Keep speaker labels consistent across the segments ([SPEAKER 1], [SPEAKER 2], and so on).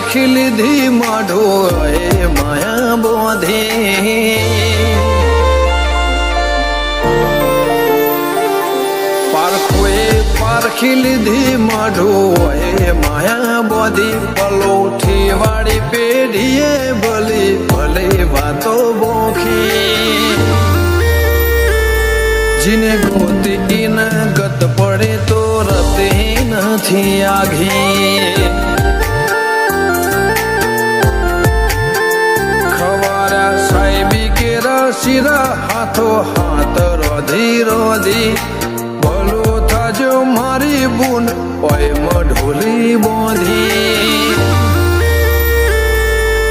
[SPEAKER 1] પારખી લીધી માઢો એ માયા બોધે પારખી લીધી માઢો એ માયા બોધી પલોઠી વાળી પેઢીએ ભલે ભલે વાતો બોખી જીને ગોતી ન ગત પડે તો રતે નથી આઘી ખવારા સાહેબી કેરા શિરા હાથો હાથ રોધી રોધી ભલો થાજો મારી બુન ઓય મઢોલી બોધી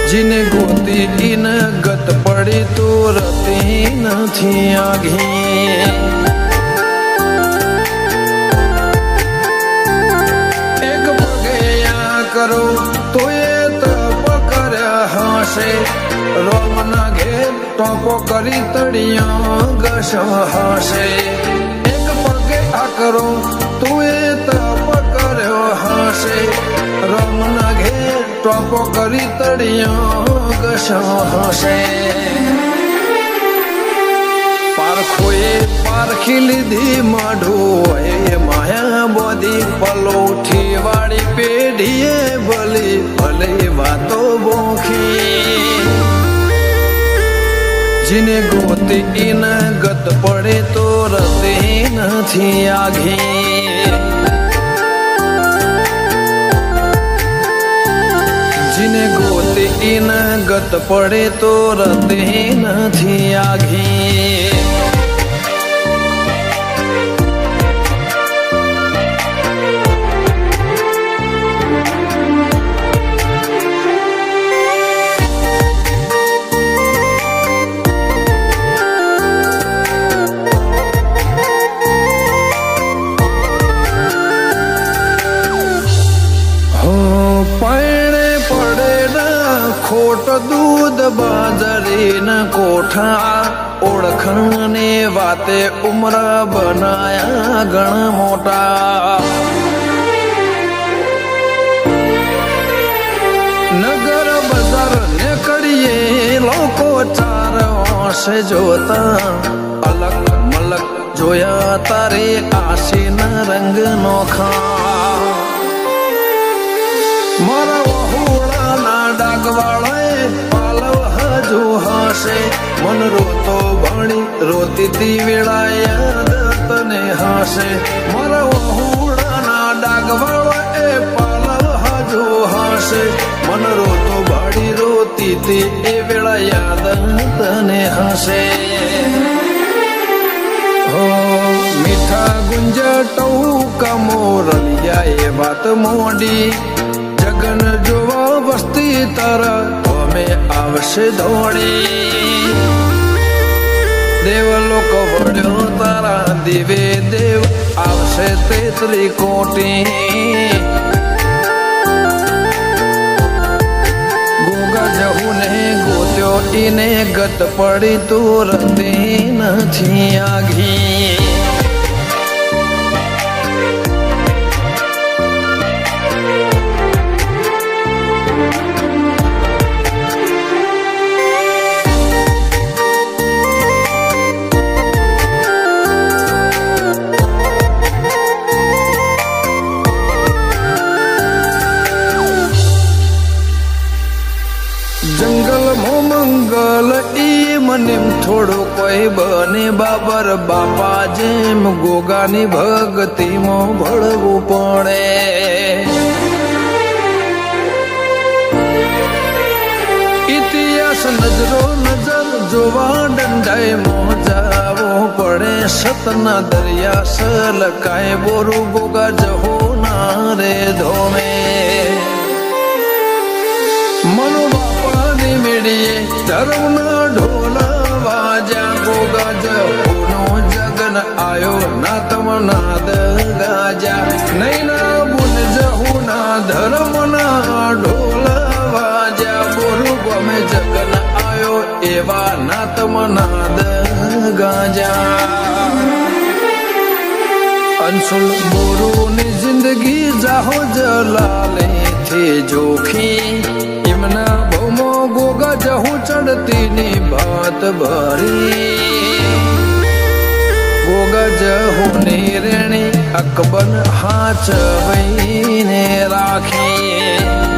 [SPEAKER 1] જીને ગોતી ન ગત પડે તો રતે નથી આઘી એક પગે આ કરો તો એ તપ કર્યા હશે રોમના ઘેર ટોપો કરી તળિયા ઘસ હશે એક પગે આ કરો તું એ તપ કર્યો હશે રોમના ઘેર ટોપો કરી તળિયો ઘસ હશે પારખોએ પારખી લીધી માઢો એ માયા બોધી પલોઠી વાળી પેઢીએ ભલે ભલે વાતો બોખી જીને ગોતી ન ગત પડે તો રતે નથી આઘી જીને ગોતી ન ગત પડે તો રતે નથી આઘી ખોટ દૂધ બાજરી ના કોઠા ઓળખણને વાતે ઉમર બનાયા ઘણા મોટા નગર બજાર ને કડીએ લોકો ચાર વર્ષે જોતા અલગ મલક જોયા તારે આશીના રંગ નોખા મારા વહુડાના ડાગવાળાએ પાલવ હજુ હશે મન રોતો ભણી રોતી વેળા યાદ તને હશે મારા વહુડાના ડાગવાળાએ પાલવ હજુ હશે મન રોતો ભાડી રોતી એ વેળા યાદ તને હશે મીઠા ગુંજ ટૌકા મોરલિયા એ વાત મોડી જગન જોવા વસ્તી તારા અમે આવશે દોડી દેવ લોક વડ્યો તારા દિવે દેવ આવશે તેતરી કોટી ગોગા જહુ ને ગોત્યો ઈને ગત પડી તું રતે નથી આઘી મંગલ ઈ મને થોડો કોઈ બને બાબર બાપા જેમ ગોગાની ભક્તિમાં ભળવું પડે ઇતિહાસ નજરો નજર જોવા દંડાએ મોજાવો પડે સતના દરિયા સલકાય બોરું ગોગા જહો ના રે ધોમે મનો બાપાની મેળીએ ધર્મના ઢોલ વાજા ગોગા જહુનો જગન આયો ના તમનાદ ગાજા નૈના બુન જહુના ધર્મના ઢોલ વાજા બોરું ગમે જગન આયો એવા ના તમનાદ ગાજા અંશુલ બોરું નિજ જિંદગી જાહો જલાલે થી જોખી એમના ભમો ગોગા જહું ચડતી ની ભાત ભરી ગોગા જહું ની રેણી અકબર હાચ વહીને રાખી